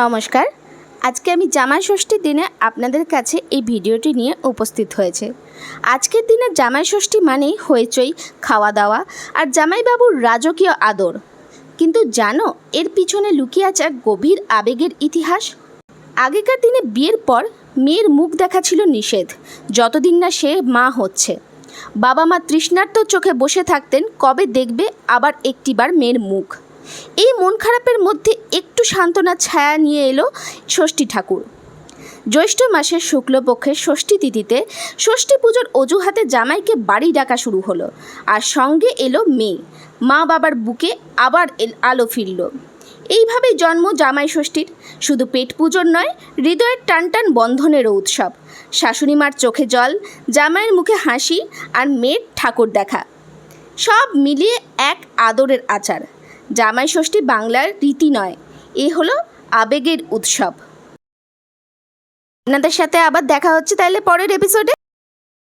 নমস্কার। আজকে আমি জামাই ষষ্ঠীর দিনে আপনাদের কাছে এই ভিডিওটি নিয়ে উপস্থিত হয়েছে। আজকের দিনে জামাই ষষ্ঠী মানেই হইচই, খাওয়া দাওয়া আর জামাইবাবুর রাজকীয় আদর। কিন্তু জানো এর পিছনে লুকিয়ে আছে এক গভীর আবেগের ইতিহাস। আগেকার দিনে বিয়ের পর মেয়ের মুখ দেখা ছিল নিষেধ, যতদিন না সে মা হচ্ছে। বাবা মা তৃষ্ণার্ত চোখে বসে থাকতেন কবে দেখবে আবার একটিবার মেয়ের মুখ। এই মন খারাপের মধ্যে একটু সান্ত্বনার ছায়া নিয়ে এলো ষষ্ঠী ঠাকুর। জ্যৈষ্ঠ মাসের শুক্লপক্ষের ষষ্ঠী তিথিতে ষষ্ঠী পুজোর অজুহাতে জামাইকে বাড়ি ডাকা শুরু হলো, আর সঙ্গে এলো মেয়ে। মা বাবার বুকে আবার আলো ফিরল। এইভাবেই জন্ম জামাই ষষ্ঠীর। শুধু পেট পুজোর নয়, হৃদয়ের টানটান বন্ধনেরও উৎসব। শাশুড়ি মার চোখে জল, জামাইয়ের মুখে হাসি আর মেয়ের ঠাকুর দেখা, সব মিলিয়ে এক আদরের আচার। জামাই ষষ্ঠী বাংলার রীতি নয়, এ হলো আবেগের উৎসব। আপনাদের সাথে আবার দেখা হচ্ছে তাহলে পরের এপিসোডে।